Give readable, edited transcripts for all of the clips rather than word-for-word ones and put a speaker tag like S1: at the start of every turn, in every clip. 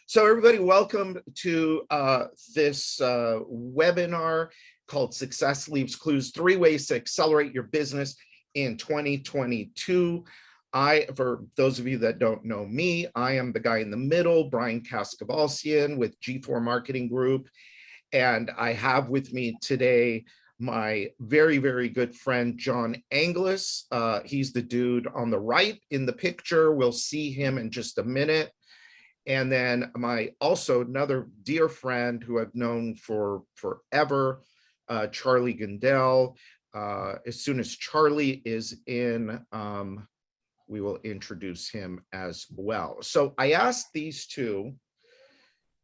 S1: So everybody, welcome to this webinar called Success Leaves Clues, 3 ways to accelerate your business in 2022. For those of you that don't know me, I am the guy in the middle, Brian Kaskavalciyan with G4 Marketing Group. And I have with me today my very, very good friend, John Anglis. He's the dude on the right in the picture. We'll see him in just a minute. And then my also another dear friend who I've known for forever, Charlie Gundel. As soon as Charlie is in, we will introduce him as well. So I asked these two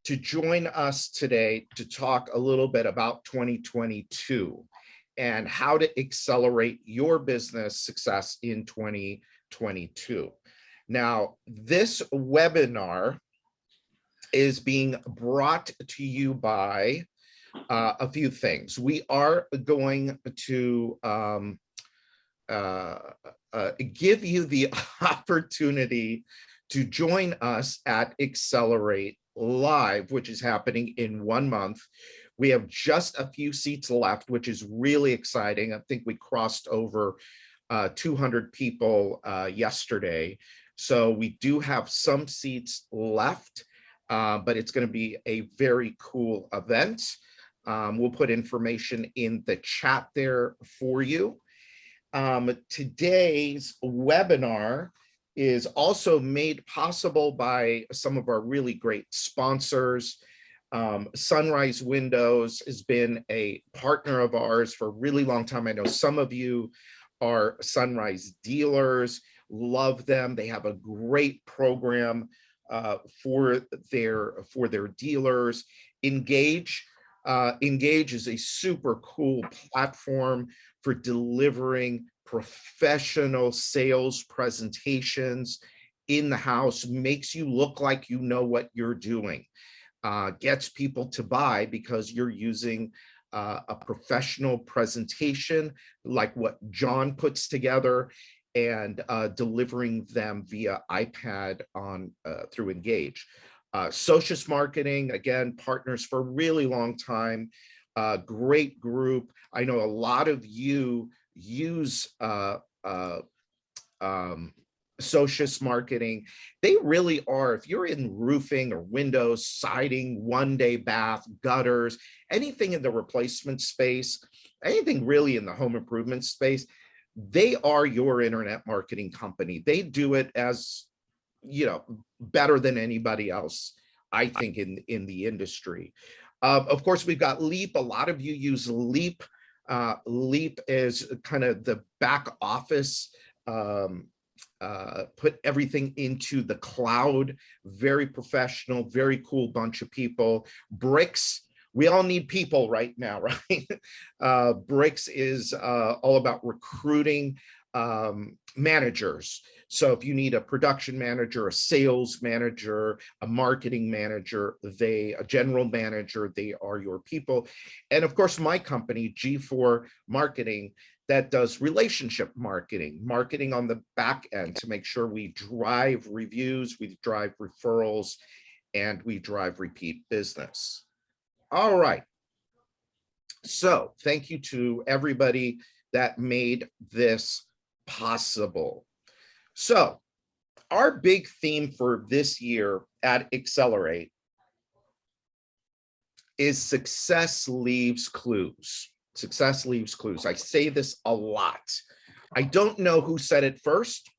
S1: to join us today to talk a little bit about 2022 and how to accelerate your business success in 2022. Now, this webinar is being brought to you by a few things. We are going to give you the opportunity to join us at Accelerate Live, which is happening in 1 month. We have just a few seats left, which is really exciting. I think we crossed over 200 people yesterday. So we do have some seats left. But it's going to be a very cool event. We'll put information in the chat there for you. Today's webinar is also made possible by some of our really great sponsors. Sunrise Windows has been a partner of ours for a really long time. I know some of you are Sunrise dealers, love them. They have a great program for their dealers. Engage is a super cool platform for delivering professional sales presentations in the house, makes you look like you know what you're doing, gets people to buy because you're using a professional presentation like what John puts together, and delivering them via iPad on through Engage. Socius Marketing, again, partners for a really long time, great group. I know a lot of you use Socius Marketing. They really are, if you're in roofing or windows, siding, one-day bath, gutters, anything in the replacement space, anything really in the home improvement space, they are your internet marketing company. They do it as, better than anybody else, I think, in the industry. Of course, we've got Leap. A lot of you use Leap. Leap is kind of the back office, put everything into the cloud, very professional, very cool bunch of people. Bricks. We all need people right now, right? Bricks is all about recruiting managers. So if you need a production manager, a sales manager, a marketing manager, a general manager, they are your people. And of course, my company, G4 Marketing, that does relationship marketing on the back end to make sure we drive reviews, we drive referrals, and we drive repeat business. All right. So thank you to everybody that made this possible. So our big theme for this year at Accelerate is Success Leaves Clues. Success leaves clues. I say this a lot. I don't know who said it first,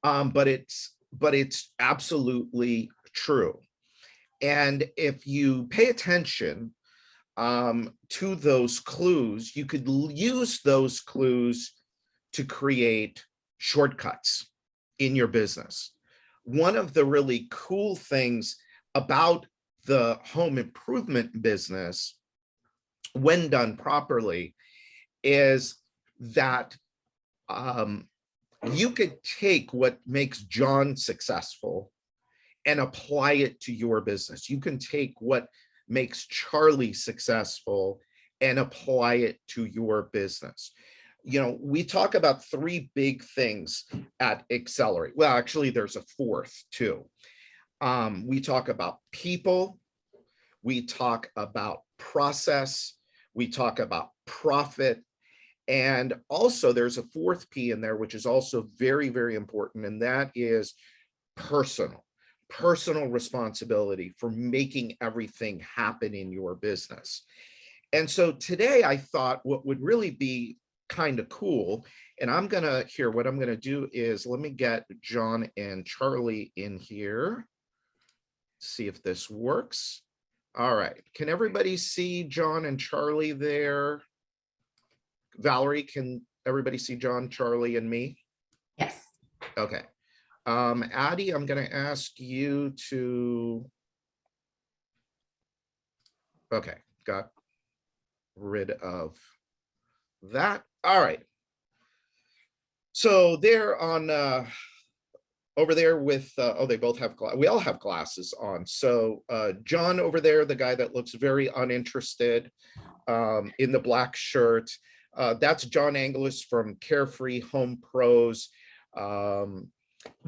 S1: but it's absolutely true. And if you pay attention to those clues, you could use those clues to create shortcuts in your business. One of the really cool things about the home improvement business, when done properly, is that you could take what makes John successful and apply it to your business. You can take what makes Charlie successful and apply it to your business. We talk about 3 big things at Accelerate. Well, actually, there's a 4th too. We talk about people, we talk about process, we talk about profit, and also there's a fourth P in there, which is also very, very important, and that is personal responsibility for making everything happen in your business. And so today I thought what would really be kind of cool, and what I'm gonna do is let me get John and Charlie in here, see if this works. All right, can everybody see John and Charlie there? Valerie, can everybody see John, Charlie, and me?
S2: Yes.
S1: Okay. Addie, I'm going to ask you to. Okay, got rid of that. All right. So they're on over there with, oh, they both have, we all have glasses on. So John over there, the guy that looks very uninterested in the black shirt, that's John Angeles from Carefree Home Pros.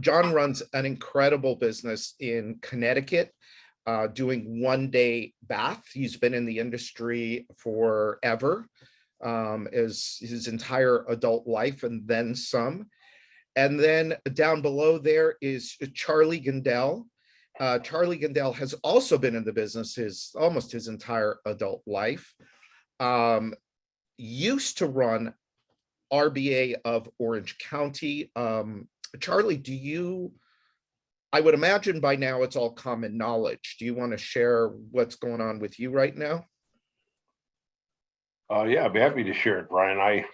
S1: John runs an incredible business in Connecticut, doing one-day bath. He's been in the industry forever, as his entire adult life and then some. And then down below there is Charlie Gindel. Charlie Gindel has also been in the business almost his entire adult life. Used to run RBA of Orange County. Charlie, I would imagine by now it's all common knowledge. Do you want to share what's going on with you right now?
S3: Yeah, I'd be happy to share it, Brian.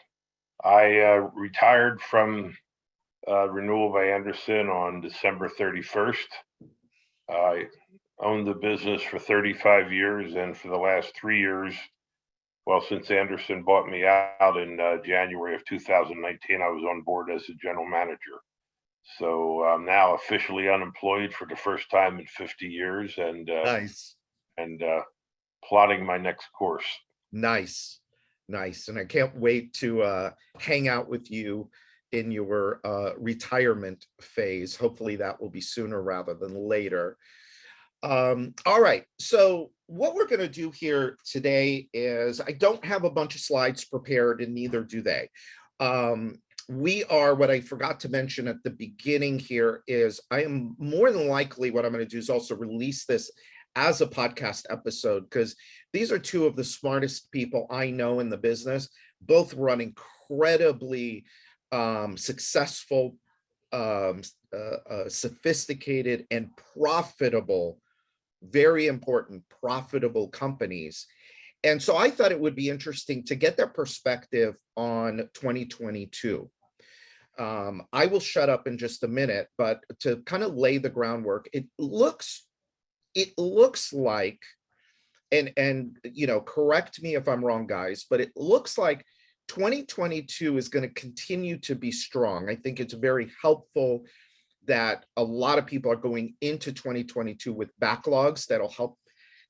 S3: I retired from Renewal by Andersen on December 31st. I owned the business for 35 years, and for the last 3 years, well, since Andersen bought me out in January of 2019, I was on board as a general manager. So I'm now officially unemployed for the first time in 50 years, and
S1: Nice.
S3: And plotting my next course.
S1: Nice. And I can't wait to hang out with you in your retirement phase. Hopefully that will be sooner rather than later. All right, so what we're going to do here today is, I don't have a bunch of slides prepared, and neither do they. What I forgot to mention at the beginning here is, I am more than likely, what I'm going to do is also release this as a podcast episode, because these are two of the smartest people I know in the business. Both run incredibly successful, sophisticated and profitable, very important profitable companies. And so I thought it would be interesting to get their perspective on 2022. I will shut up in just a minute, but to kind of lay the groundwork, it looks like, and you know, correct me if I'm wrong, guys, but it looks like 2022 is going to continue to be strong. I think it's very helpful that a lot of people are going into 2022 with backlogs that'll help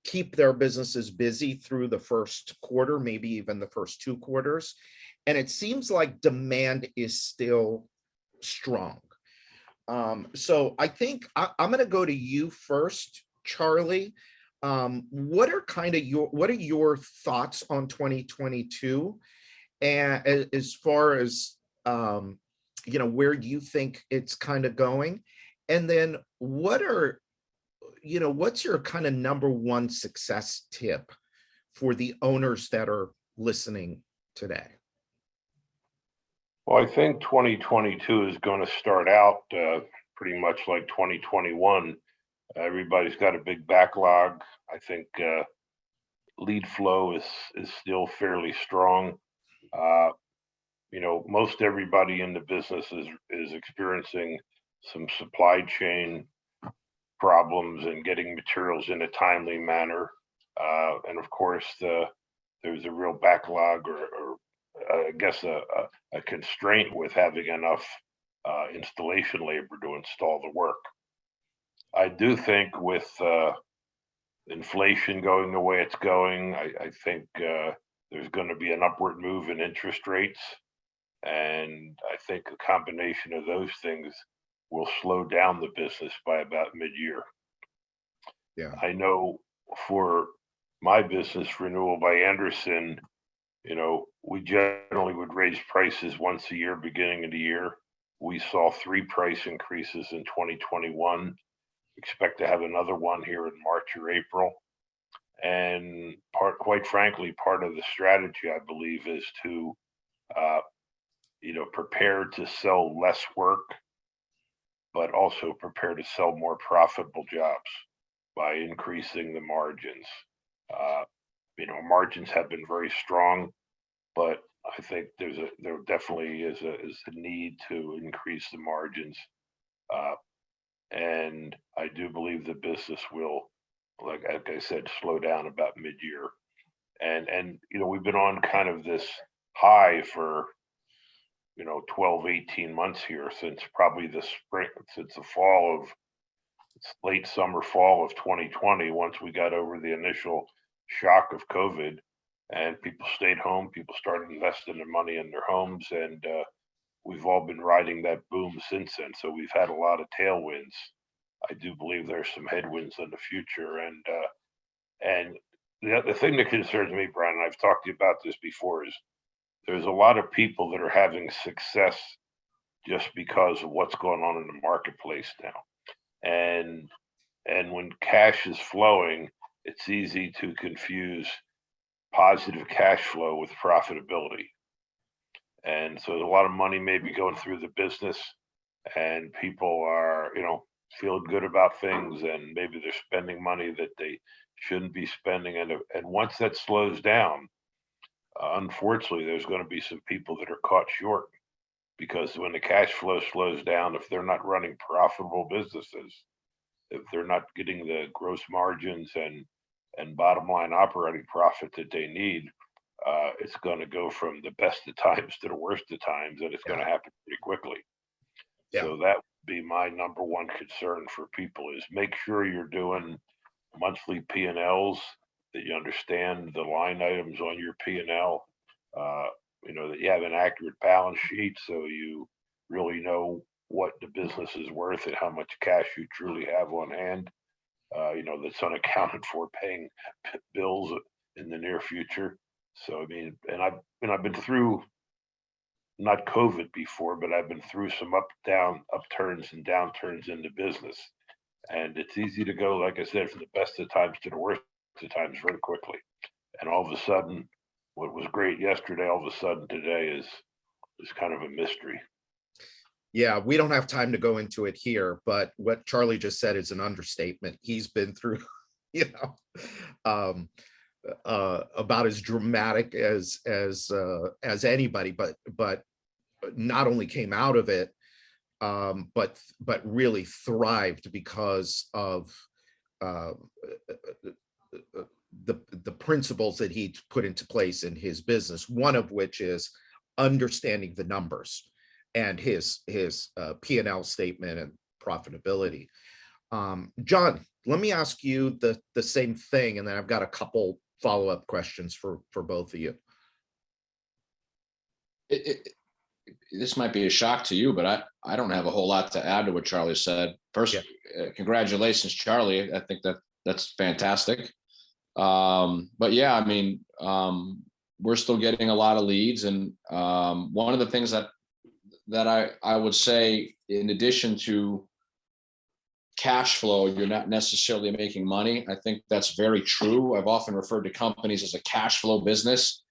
S1: keep their businesses busy through the first quarter, maybe even the first 2 quarters. And it seems like demand is still strong. So I think I'm going to go to you first, Charlie. What are your thoughts on 2022, and as far as you know, where you think it's kind of going? And then what's your kind of number one success tip for the owners that are listening today?
S3: Well, I think 2022 is going to start out pretty much like 2021. Everybody's got a big backlog. I think lead flow is still fairly strong. You know, most everybody in the business is experiencing some supply chain problems and getting materials in a timely manner. And of course, there's a real backlog, or I guess a constraint with having enough installation labor to install the work. I do think with inflation going the way it's going, I think there's going to be an upward move in interest rates. And I think a combination of those things will slow down the business by about mid-year.
S1: Yeah.
S3: I know for my business, Renewal by Anderson, we generally would raise prices once a year, beginning of the year. We saw 3 price increases in 2021. Expect to have another one here in March or April. And quite frankly, part of the strategy, I believe, is to, uh, prepare to sell less work, but also prepare to sell more profitable jobs by increasing the margins. Uh, Margins have been very strong, but I think there definitely is a need to increase the margins. Uh, and I do believe the business will, like I said, slow down about mid-year. And we've been on kind of this high for 12, 18 months here, since probably the spring, since the late summer, fall of 2020, once we got over the initial shock of COVID and people stayed home, people started investing their money in their homes, and we've all been riding that boom since then. So we've had a lot of tailwinds. I do believe there's some headwinds in the future, and the thing that concerns me, Brian, and I've talked to you about this before, is there's a lot of people that are having success just because of what's going on in the marketplace now. And when cash is flowing, it's easy to confuse positive cash flow with profitability. And so there's a lot of money maybe going through the business, and people are, feeling good about things, and maybe they're spending money that they shouldn't be spending. And once that slows down, unfortunately, there's going to be some people that are caught short, because when the cash flow slows down, if they're not running profitable businesses, if they're not getting the gross margins and bottom line operating profit that they need, it's going to go from the best of times to the worst of times, and it's going to happen pretty quickly.
S1: Yeah.
S3: So that would be my number one concern for people, is make sure you're doing monthly P&Ls, that you understand the line items on your P&L, that you have an accurate balance sheet, so you really know what the business is worth and how much cash you truly have on hand, that's unaccounted for, paying bills in the near future. So, I mean, and I've been through, not COVID before, but I've been through some upturns and downturns in the business. And it's easy to go, like I said, from the best of times to the worst of times very quickly. And all of a sudden, what was great yesterday, all of a sudden today is kind of a mystery.
S1: Yeah, we don't have time to go into it here, but what Charlie just said is an understatement. He's been through, about as dramatic as anybody, but not only came out of it, but really thrived because of the principles that he put into place in his business. One of which is understanding the numbers and his P&L statement and profitability. John, let me ask you the same thing, and then I've got a couple follow-up questions for both of you.
S2: This might be a shock to you, but I don't have a whole lot to add to what Charlie said. First, congratulations, Charlie. I think that's fantastic. But yeah, I mean, we're still getting a lot of leads, and one of the things that I would say, in addition to cash flow, you're not necessarily making money. I think that's very true. I've often referred to companies as a cash flow business,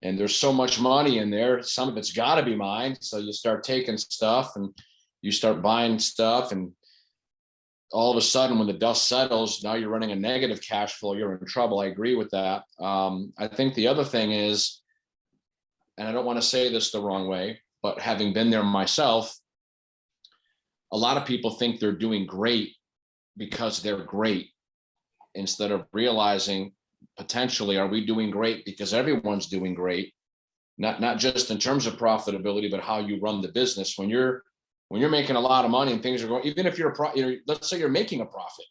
S2: and there's so much money in there. Some of it's got to be mine. So you start taking stuff and you start buying stuff, and all of a sudden, when the dust settles, now you're running a negative cash flow. You're in trouble. I agree with that. I think the other thing is, and I don't want to say this the wrong way, but having been there myself, a lot of people think they're doing great because they're great, instead of realizing, potentially, are we doing great because everyone's doing great? Not just in terms of profitability, but how you run the business. When you're making a lot of money and things are going, even if let's say you're making a profit,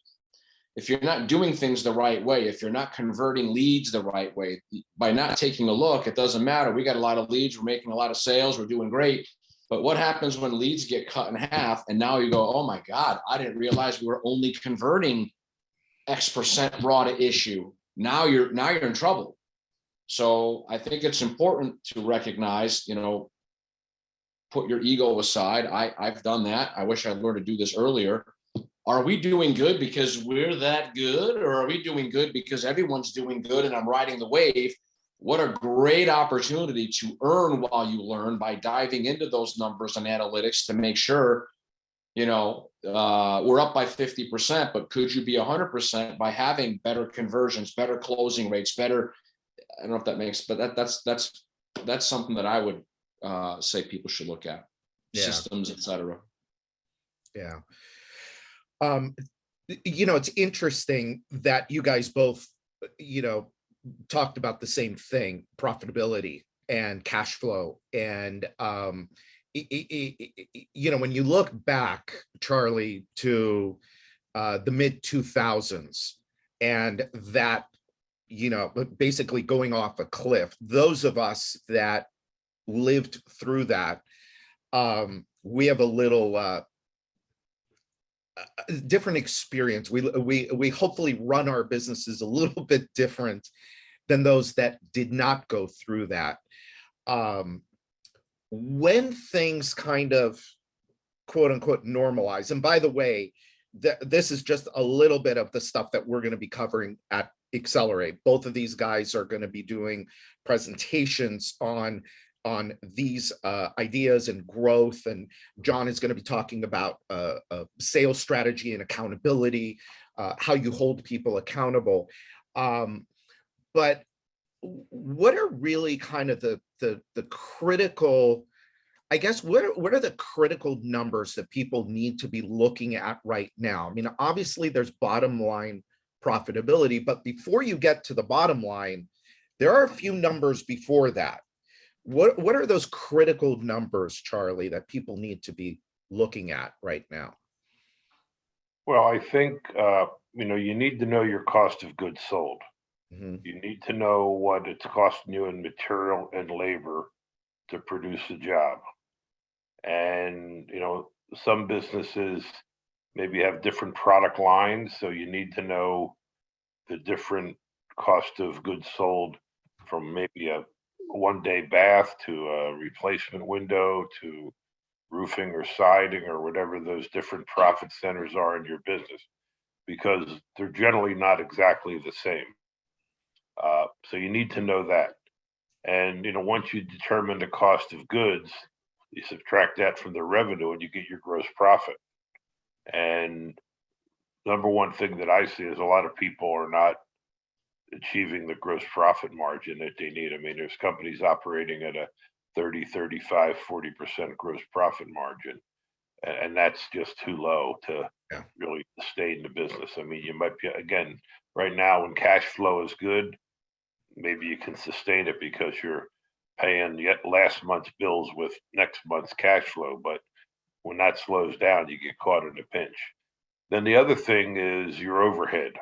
S2: if you're not doing things the right way, if you're not converting leads the right way, by not taking a look, it doesn't matter. We got a lot of leads, we're making a lot of sales, we're doing great. But what happens when leads get cut in half, and now you go, oh my God, I didn't realize we were only converting X percent raw to issue, now you're in trouble. So I think it's important to recognize, put your ego aside. I've done that. I wish I'd learned to do this earlier. Are we doing good because we're that good, or are we doing good because everyone's doing good and I'm riding the wave? What a great opportunity to earn while you learn by diving into those numbers and analytics to make sure, we're up by 50%, but could you be 100% by having better conversions, better closing rates, better, I don't know if that makes, but that's something that I would say people should look at.
S1: Yeah.
S2: Systems, et cetera.
S1: Yeah. It's interesting that you guys both, talked about the same thing, profitability and cash flow. And, when you look back, Charlie, to the mid 2000s, and that, basically going off a cliff, those of us that lived through that, we have a little different experience. We hopefully run our businesses a little bit different than those that did not go through that. When things kind of quote unquote normalize, and by the way, this is just a little bit of the stuff that we're going to be covering at Accelerate. Both of these guys are going to be doing presentations on these ideas and growth, and John is going to be talking about sales strategy and accountability, how you hold people accountable. But what are really kind of the critical, I guess, what are the critical numbers that people need to be looking at right now? I mean, obviously there's bottom line profitability, but before you get to the bottom line, there are a few numbers before that. What are those critical numbers, Charlie, that people need to be looking at right now?
S3: Well, I think, you need to know your cost of goods sold.
S1: Mhm.
S3: You need to know what it's costing you in material and labor to produce a job. And, some businesses maybe have different product lines, so you need to know the different cost of goods sold, from maybe a one-day bath to a replacement window to roofing or siding or whatever those different profit centers are in your business, because they're generally not exactly the same. So you need to know that. And, once you determine the cost of goods, you subtract that from the revenue and you get your gross profit. And number one thing that I see is a lot of people are not achieving the gross profit margin that they need. I mean, there's companies operating at a 30, 35, 40% gross profit margin. And that's just too low to
S1: Yeah.
S3: really stay in the business. I mean, you might be, again, right now when cash flow is good, maybe you can sustain it because you're paying yet last month's bills with next month's cash flow. But when that slows down, you get caught in a pinch. Then the other thing is your overhead.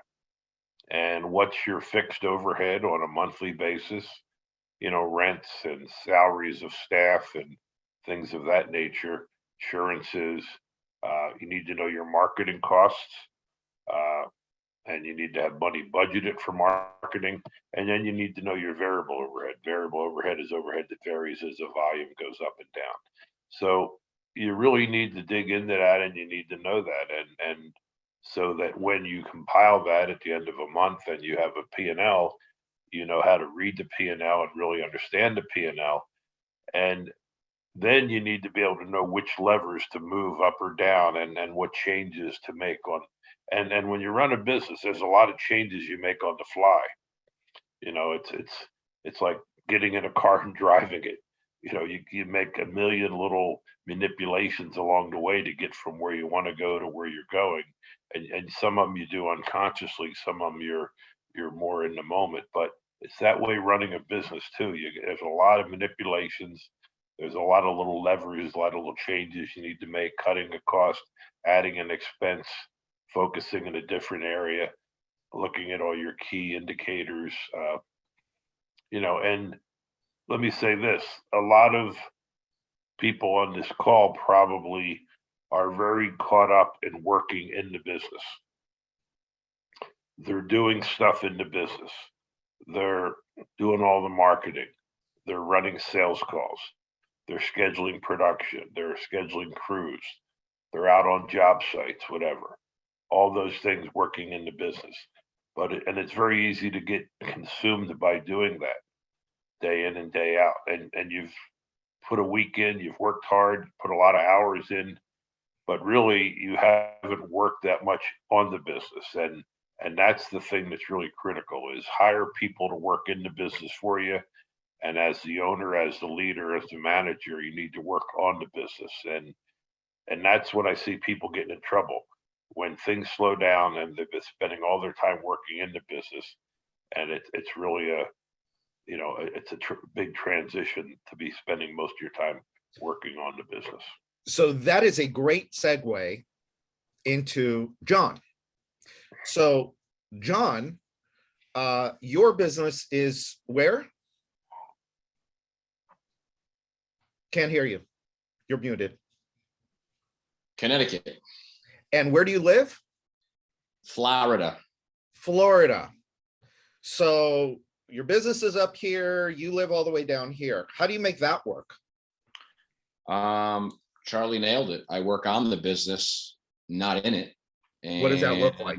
S3: And what's your fixed overhead on a monthly basis? Rents and salaries of staff and things of that nature, insurances. You need to know your marketing costs. And you need to have money budgeted for marketing. And then you need to know your variable overhead. Variable overhead is overhead that varies as the volume goes up and down. So you really need to dig into that, and you need to know that. And so that when you compile that at the end of a month and you have a P&L, you know how to read the P&L and really understand the P&L. And then you need to be able to know which levers to move up or down, and what changes to make on. And when you run a business, there's a lot of changes you make on the fly. It's like getting in a car and driving it. You make a million little manipulations along the way to get from where you want to go to where you're going. And some of them you do unconsciously, some of them you're more in the moment. But it's that way running a business too. There's a lot of manipulations. There's a lot of little levers, a lot of little changes you need to make, cutting a cost, adding an expense, focusing in a different area, looking at all your key indicators. And let me say this, a lot of people on this call probably are very caught up in working in the business. they're doing stuff in the business. They're doing all the marketing. They're running sales calls. They're scheduling production. They're scheduling crews. They're out on job sites, whatever. All those things working in the business. And it's very easy to get consumed by doing that day in and day out. And you've put a week in, you've worked hard, put a lot of hours in, but really you haven't worked that much on the business. And that's the thing that's really critical, is hire people to work in the business for you. And as the owner, as the leader, as the manager, you need to work on the business. And that's when I see people getting in trouble, when things slow down and they've been spending all their time working in the business. And it's really it's a big transition to be spending most of your time working on the business.
S1: So that is a great segue into John. So John, your business is where? Can't hear you. You're muted.
S2: Connecticut.
S1: And where do you live?
S2: Florida.
S1: Florida. So your business is up here, you live all the way down here. How do you make that work?
S2: Charlie nailed it. I work on the business, not in it.
S1: What does that look like?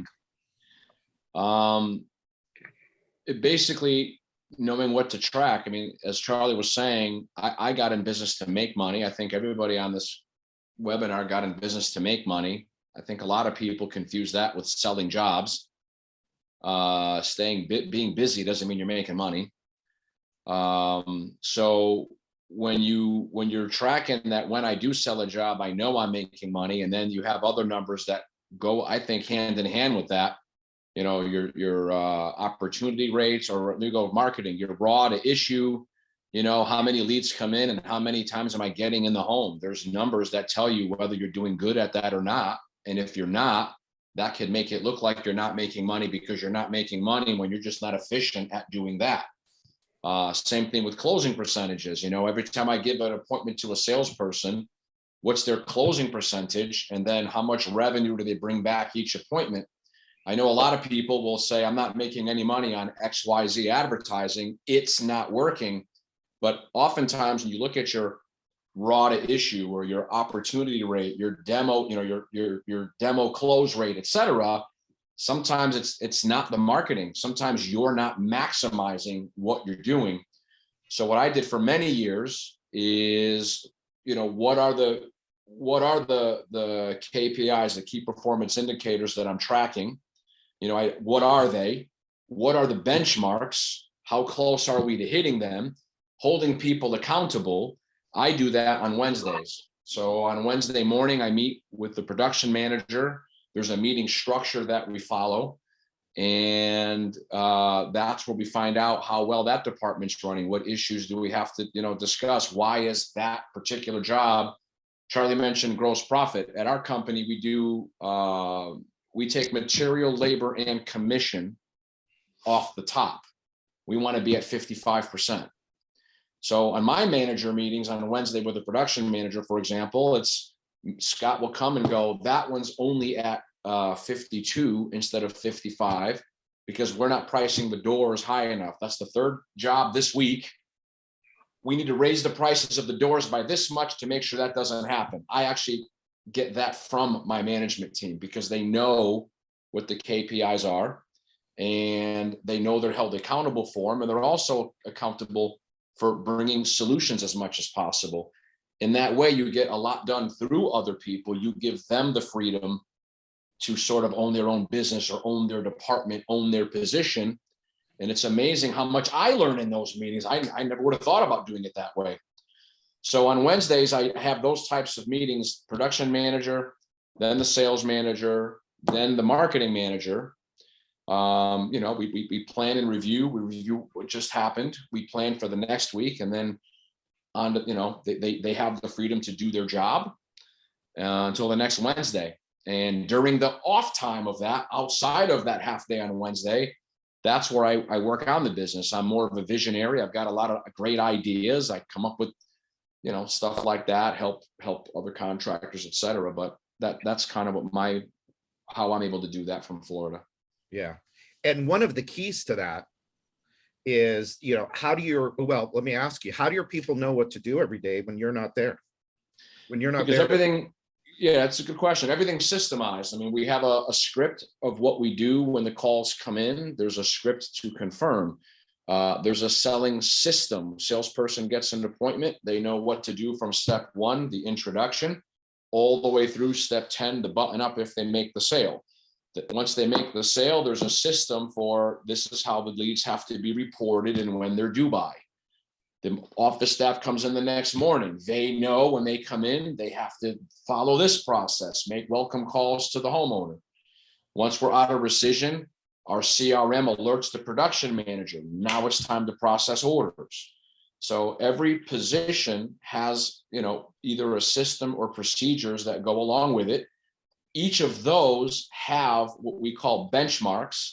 S2: It basically knowing what to track. I mean, as Charlie was saying, I got in business to make money. I think everybody on this webinar got in business to make money. I think a lot of people confuse that with selling jobs. Being busy doesn't mean you're making money. So when you're tracking that, when I do sell a job, I know I'm making money, and then you have other numbers that go, I think, hand in hand with that. You know, your opportunity rates, or you go marketing, your raw to issue, you know, how many leads come in and how many times am I getting in the home? There's numbers that tell you whether you're doing good at that or not. And if you're not, that could make it look like you're not making money, because you're not making money when you're just not efficient at doing that. Same thing with closing percentages. You know, every time I give an appointment to a salesperson, what's their closing percentage? And then how much revenue do they bring back each appointment? I know a lot of people will say, I'm not making any money on XYZ advertising. It's not working. But oftentimes when you look at your raw to issue, or your opportunity rate, your demo, you know, your demo close rate, et cetera, sometimes it's not the marketing. Sometimes you're not maximizing what you're doing. So what I did for many years is, you know, what are the KPIs, the key performance indicators that I'm tracking? You know, what are they? What are the benchmarks? How close are we to hitting them? Holding people accountable. I do that on Wednesdays. So on Wednesday morning, I meet with the production manager. There's a meeting structure that we follow. And that's where we find out how well that department's running. What issues do we have to, you know, discuss? Why is that particular job? Charlie mentioned gross profit. At our company, we take material, labor, and commission off the top. We want to be at 55%. So on my manager meetings on Wednesday with the production manager, for example, Scott will come and go, that one's only at 52 instead of 55, because we're not pricing the doors high enough. That's the third job this week. We need to raise the prices of the doors by this much to make sure that doesn't happen. I actually get that from my management team, because they know what the KPIs are, and they know they're held accountable for them, and they're also accountable for bringing solutions as much as possible. In that way, you get a lot done through other people. You give them the freedom to sort of own their own business, or own their department, own their position. And it's amazing how much I learn in those meetings. I never would have thought about doing it that way. So on Wednesdays, I have those types of meetings: production manager, then the sales manager, then the marketing manager. You know, we plan and review. We review what just happened. We plan for the next week, and then on to, you know, they have the freedom to do their job until the next Wednesday. And during the off time of that, outside of that half day on Wednesday, that's where I work on the business. I'm more of a visionary. I've got a lot of great ideas. I come up with, you know, stuff like that, help other contractors, et cetera. But that's kind of what how I'm able to do that from Florida.
S1: Yeah. And one of the keys to that is, let me ask you, how do your people know what to do every day when you're not there? When you're not
S2: Because
S1: there?
S2: everything, yeah, that's a good question. Everything's systemized. I mean, we have a script of what we do when the calls come in. There's a script to confirm. There's a selling system. Salesperson gets an appointment. They know what to do from step 1, the introduction, all the way through step 10, the button up if they make the sale. That once they make the sale, there's a system for this is how the leads have to be reported and when they're due by. The office staff comes in the next morning. They know when they come in, they have to follow this process, make welcome calls to the homeowner. Once we're out of rescission, our CRM alerts the production manager. Now it's time to process orders. So every position has, either a system or procedures that go along with it. Each of those have what we call benchmarks.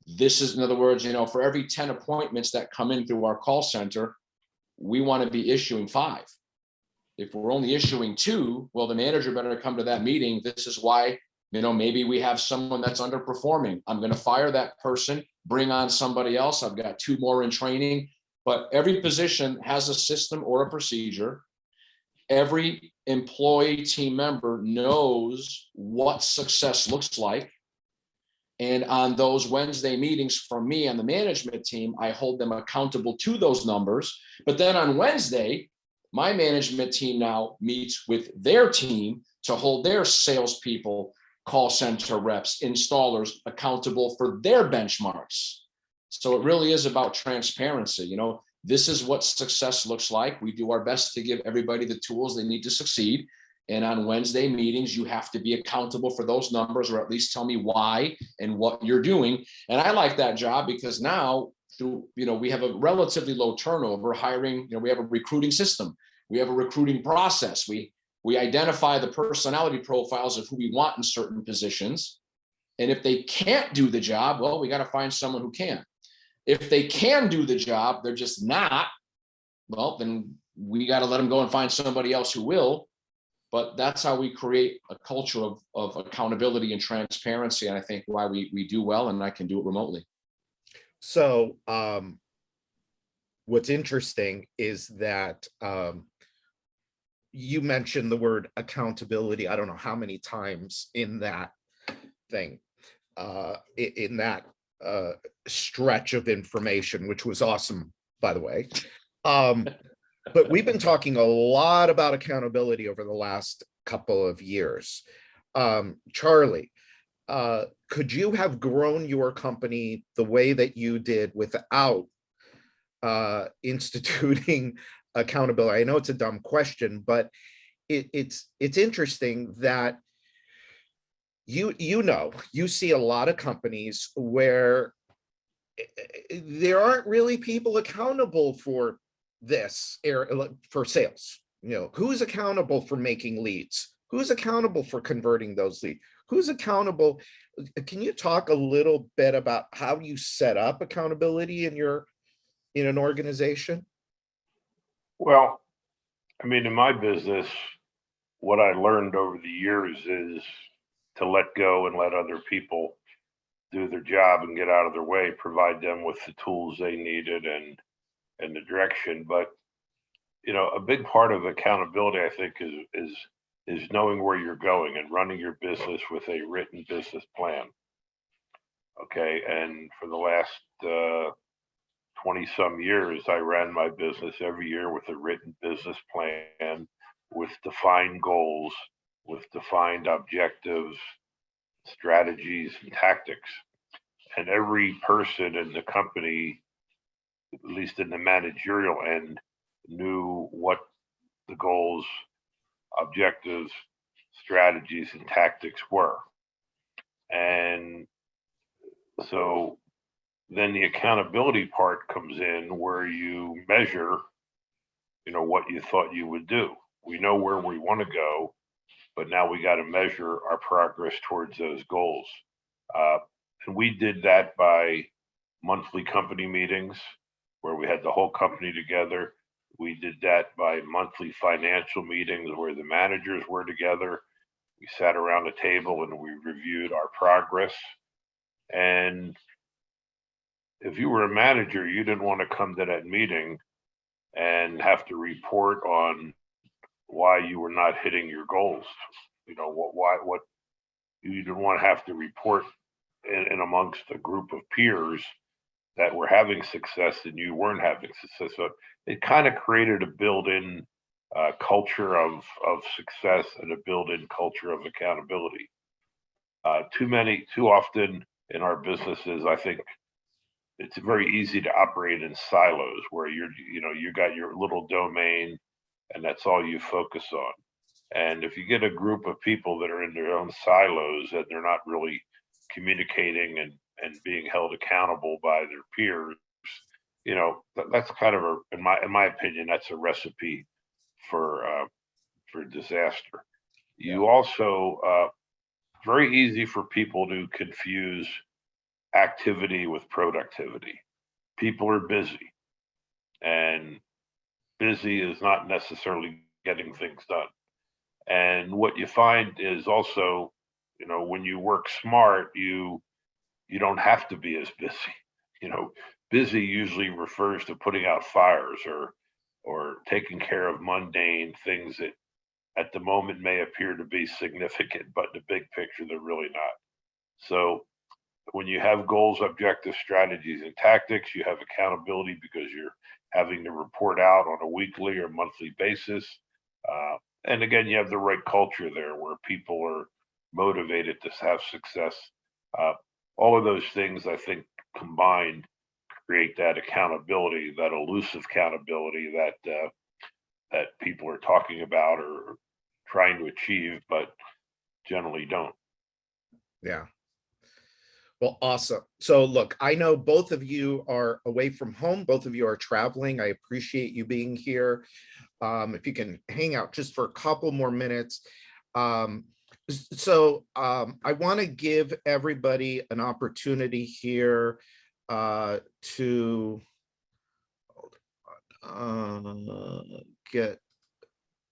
S2: This is, in other words, for every 10 appointments that come in through our call center, we want to be issuing 5. If we're only issuing 2, well, the manager better come to that meeting. This is why, maybe we have someone that's underperforming. I'm going to fire that person, bring on somebody else. I've got 2 more in training, but every position has a system or a procedure. Every employee team member knows what success looks like. And on those Wednesday meetings from me and the management team, I hold them accountable to those numbers. But then on Wednesday, my management team now meets with their team to hold their salespeople, call center reps, installers accountable for their benchmarks. So it really is about transparency. This is what success looks like. We do our best to give everybody the tools they need to succeed. And on Wednesday meetings, you have to be accountable for those numbers, or at least tell me why and what you're doing. And I like that job because now we have a relatively low turnover hiring. We have a recruiting system. We have a recruiting process. We identify the personality profiles of who we want in certain positions. And if they can't do the job, well, we got to find someone who can. If they can do the job, they're just not, well, then we got to let them go and find somebody else who will. But that's how we create a culture of accountability and transparency. And I think why we do well, and I can do it remotely.
S1: So what's interesting is that you mentioned the word accountability. I don't know how many times in that thing, in that stretch of information, which was awesome, by the way. But we've been talking a lot about accountability over the last couple of years. Charlie, could you have grown your company the way that you did without instituting accountability? I know it's a dumb question, but it's interesting that you see a lot of companies where there aren't really people accountable for this for sales. Who's accountable for making leads? Who's accountable for converting those leads? Who's accountable? Can you talk a little bit about how you set up accountability in an organization?
S3: Well, in my business, what I learned over the years is to let go and let other people do their job and get out of their way, provide them with the tools they needed and the direction. But a big part of accountability, I think, is knowing where you're going and running your business with a written business plan. Okay, and for the last 20 some years, I ran my business every year with a written business plan, with defined goals, with defined objectives, strategies, and tactics. And every person in the company, at least in the managerial end, knew what the goals, objectives, strategies, and tactics were. And so then the accountability part comes in, where you measure, what you thought you would do. We know where we want to go, but now we got to measure our progress towards those goals. And we did that by monthly company meetings where we had the whole company together. We did that by monthly financial meetings where the managers were together. We sat around a table and we reviewed our progress. And if you were a manager, you didn't want to come to that meeting and have to report on why you were not hitting your goals. You know, what you didn't want to have to report in amongst a group of peers that were having success and you weren't having success. So it kind of created a built-in culture of success and a built-in culture of accountability. Too often in our businesses, I think it's very easy to operate in silos where you got your little domain and that's all you focus on. And if you get a group of people that are in their own silos and they're not really communicating and being held accountable by their peers, that's kind of in my opinion, that's a recipe for disaster. You also very easy for people to confuse activity with productivity. People are busy, and busy is not necessarily getting things done. And what you find is also, when you work smart, you don't have to be as busy. Busy usually refers to putting out fires or taking care of mundane things that at the moment may appear to be significant, but in the big picture, they're really not. So when you have goals, objectives, strategies, and tactics, you have accountability because you're having to report out on a weekly or monthly basis. And again, you have the right culture there where people are motivated to have success. All of those things, I think, combined create that accountability, that elusive accountability that people are talking about or trying to achieve, but generally don't.
S1: Yeah. Well, awesome. So look, I know both of you are away from home. Both of you are traveling. I appreciate you being here. If you can hang out just for a couple more minutes. I want to give everybody an opportunity here to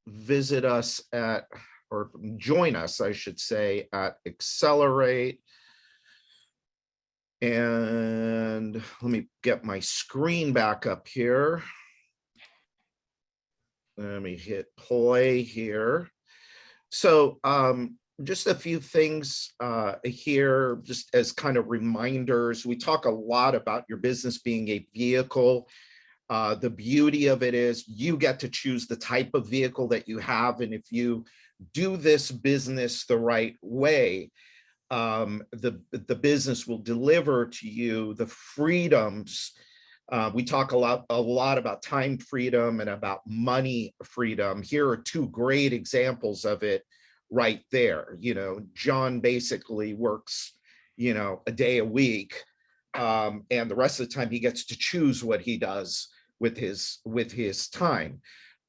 S1: visit us at, or join us, I should say, at Accelerate. And let me get my screen back up here. Let me hit play here. So just a few things here, just as kind of reminders. We talk a lot about your business being a vehicle. The beauty of it is you get to choose the type of vehicle that you have. And if you do this business the right way, the business will deliver to you the freedoms. We talk a lot about time freedom and about money freedom. Here are two great examples of it right there. John basically works, a day a week, and the rest of the time he gets to choose what he does with his time.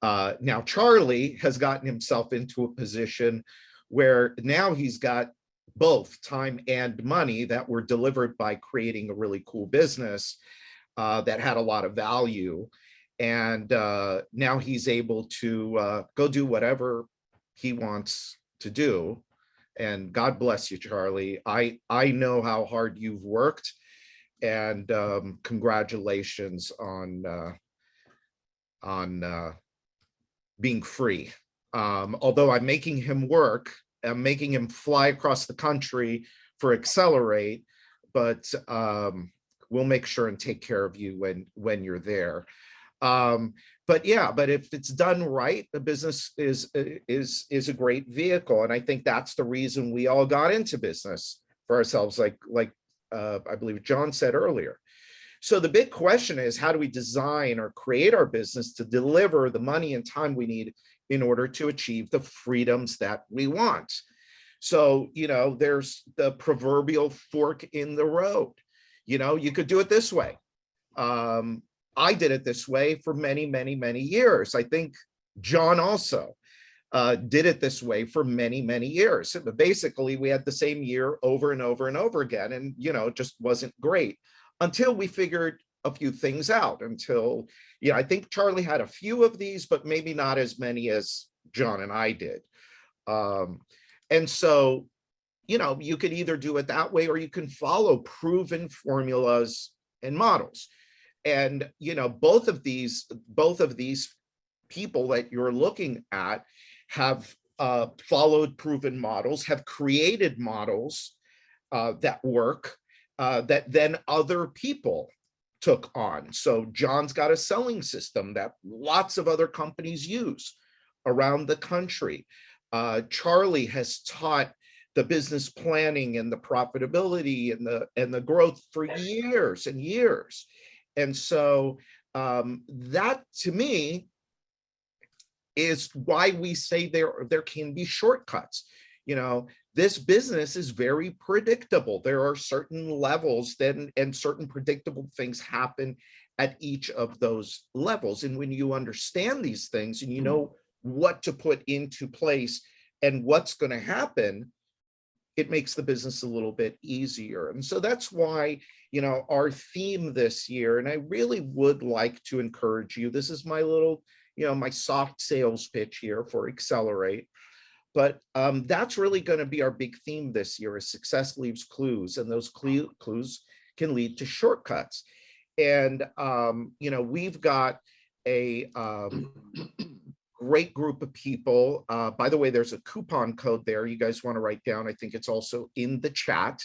S1: Now Charlie has gotten himself into a position where now he's got both time and money that were delivered by creating a really cool business that had a lot of value. And now he's able to go do whatever he wants to do. And God bless you, Charlie. I know how hard you've worked, and congratulations on being free. Although I'm making him work, I'm making him fly across the country for Accelerate, but we'll make sure and take care of you when you're there. But if it's done right, the business is a great vehicle, and I think that's the reason we all got into business for ourselves, like I believe John said earlier. So the big question is, how do we design or create our business to deliver the money and time we need in order to achieve the freedoms that we want? So, there's the proverbial fork in the road. You could do it this way. I did it this way for many, many, many years. I think John also did it this way for many, many years. But basically, we had the same year over and over and over again, and it just wasn't great until we figured a few things out. Until, I think Charlie had a few of these, but maybe not as many as John and I did. And so, you could either do it that way, or you can follow proven formulas and models. And, you know, both of these people that you're looking at have followed proven models, have created models that work, that then other people took on. So John's got a selling system that lots of other companies use around the country. Charlie has taught the business planning and the profitability and the growth for years and years. And so that to me is why we say there can be shortcuts. You know, this business is very predictable. There are certain levels then, and certain predictable things happen at each of those levels. And when you understand these things and you know what to put into place and what's going to happen, it makes the business a little bit easier. And so that's why, you know, our theme this year, and I really would like to encourage you, this is my little, you know, my soft sales pitch here for Accelerate. But that's really going to be our big theme this year, is success leaves clues, and those clues can lead to shortcuts. And, you know, we've got a great group of people. By the way, there's a coupon code there you guys want to write down. I think it's also in the chat.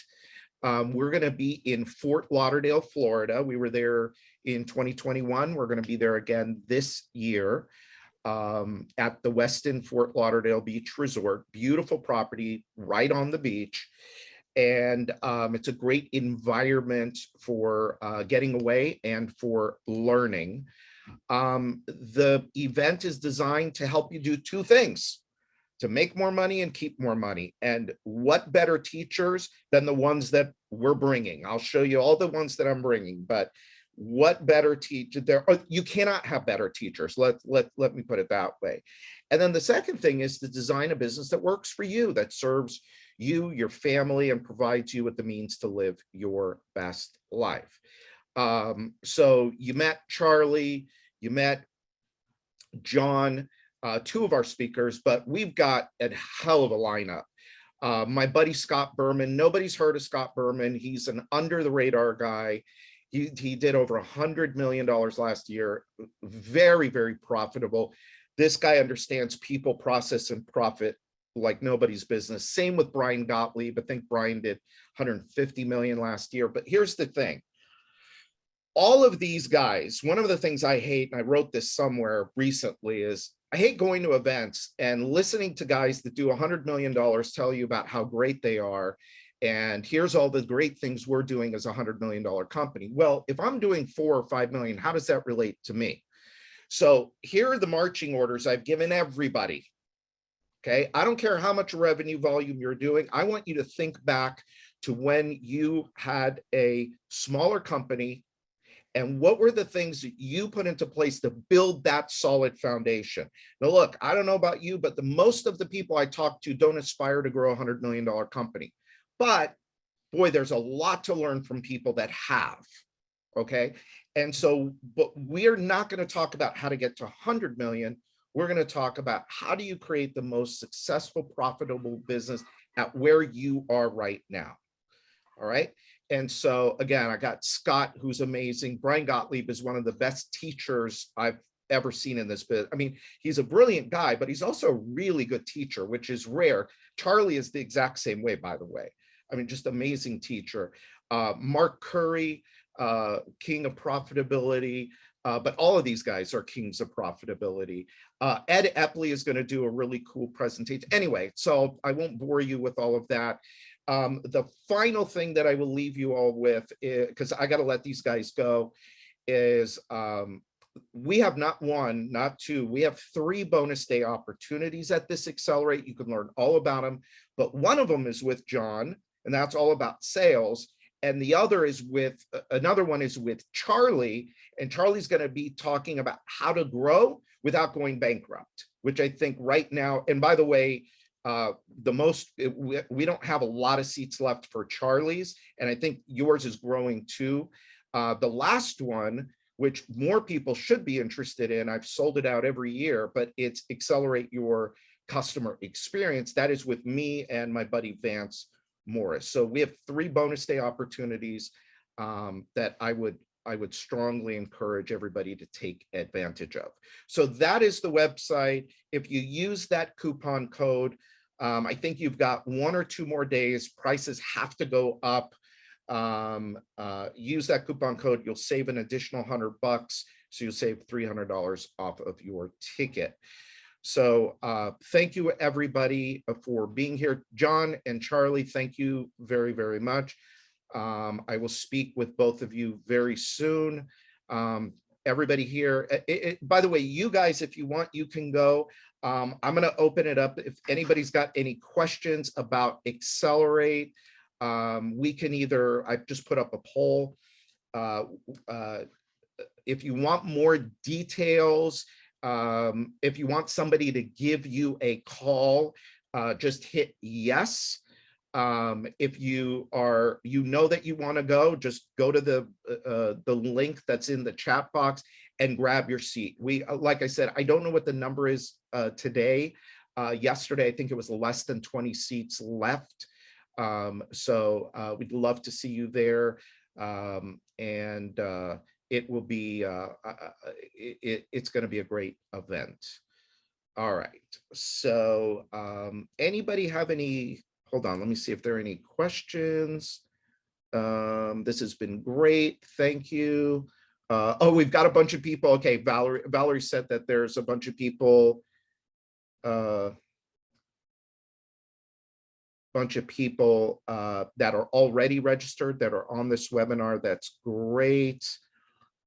S1: We're going to be in Fort Lauderdale, Florida. We were there in 2021. We're going to be there again this year at the Westin Fort Lauderdale Beach Resort. Beautiful property right on the beach. And it's a great environment for getting away and for learning. The event is designed to help you do two things: to make more money and keep more money. And what better teachers than the ones that we're bringing? I'll show you all the ones that I'm bringing, but what better teacher there? You cannot have better teachers. Let me put it that way. And then the second thing is to design a business that works for you, that serves you, your family, and provides you with the means to live your best life. So you met Charlie, you met John, two of our speakers, but we've got a hell of a lineup. My buddy Scott Berman, nobody's heard of Scott Berman. He's an under the radar guy. He did over $100 million last year. Very, very profitable. This guy understands people, process, and profit like nobody's business. Same with Brian Gottlieb. I think Brian did 150 million last year. But here's the thing. All of these guys, one of the things I hate, and I wrote this somewhere recently, is I hate going to events and listening to guys that do $100 million tell you about how great they are. And here's all the great things we're doing as a $100 million company. Well, if I'm doing 4 or 5 million, how does that relate to me? So here are the marching orders I've given everybody. Okay, I don't care how much revenue volume you're doing. I want you to think back to when you had a smaller company, and what were the things that you put into place to build that solid foundation. Now, look, I don't know about you, but most of the people I talk to don't aspire to grow a $100 million company. But boy, there's a lot to learn from people that have, okay? And so, but we're not going to talk about how to get to 100 million. We're going to talk about how do you create the most successful, profitable business at where you are right now, all right? And so again, I got Scott, who's amazing. Brian Gottlieb is one of the best teachers I've ever seen in this bit. I mean, he's a brilliant guy, but he's also a really good teacher, which is rare. Charlie is the exact same way, by the way. I mean, just amazing teacher. Mark Curry, king of profitability, but all of these guys are kings of profitability. Ed Epley is going to do a really cool presentation. Anyway, so I won't bore you with all of that. The final thing that I will leave you all with, because I got to let these guys go, is we have not one, not two, we have 3 bonus day opportunities at this Accelerate. You can learn all about them, but one of them is with John, and that's all about sales. And the other is with, another one is with Charlie, and Charlie's going to be talking about how to grow without going bankrupt, which I think right now, and by the way, we don't have a lot of seats left for Charlie's, and I think yours is growing too. The last one, which more people should be interested in, I've sold it out every year, but it's Accelerate Your Customer Experience. That is with me and my buddy Vance Morris. So we have 3 bonus day opportunities that I would I would strongly encourage everybody to take advantage of. So that is the website. If you use that coupon code, I think you've got 1 or 2 more days. Prices have to go up. Use that coupon code. You'll save an additional $100. So you'll save $300 off of your ticket. So thank you, everybody, for being here. John and Charlie, thank you very, very much. I will speak with both of you very soon. Everybody here, by the way, you guys, if you want, you can go. I'm going to open it up. If anybody's got any questions about Accelerate, we can either, I've just put up a poll. If you want more details, if you want somebody to give you a call, just hit yes. If you are, you know that you want to go, just go to the link that's in the chat box and grab your seat. We, like I said, I don't know what the number is today. Yesterday, I think it was less than 20 seats left. So we'd love to see you there. It will be, it's going to be a great event. All right. So anybody have any, hold on, let me see if there are any questions. This has been great. Thank you. Oh, we've got a bunch of people. Okay, Valerie said that there's a bunch of people. That are already registered that are on this webinar. That's great.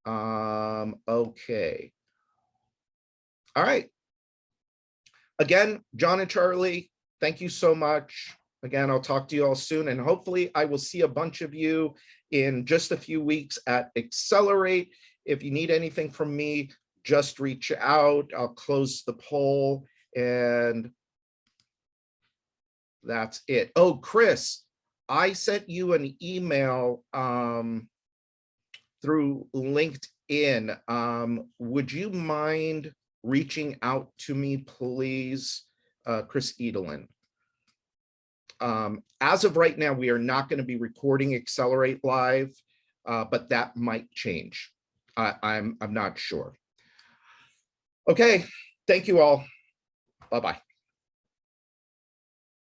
S1: Okay. All right. Again, John and Charlie, thank you so much. Again, I'll talk to you all soon, and hopefully I will see a bunch of you in just a few weeks at Accelerate. If you need anything from me, just reach out. I'll close the poll, and that's it. Oh, Chris, I sent you an email through LinkedIn. Would you mind reaching out to me, please? Chris Edelin. As of right now, we are not going to be recording Accelerate Live, but that might change. I'm not sure. Okay, thank you all. Bye-bye.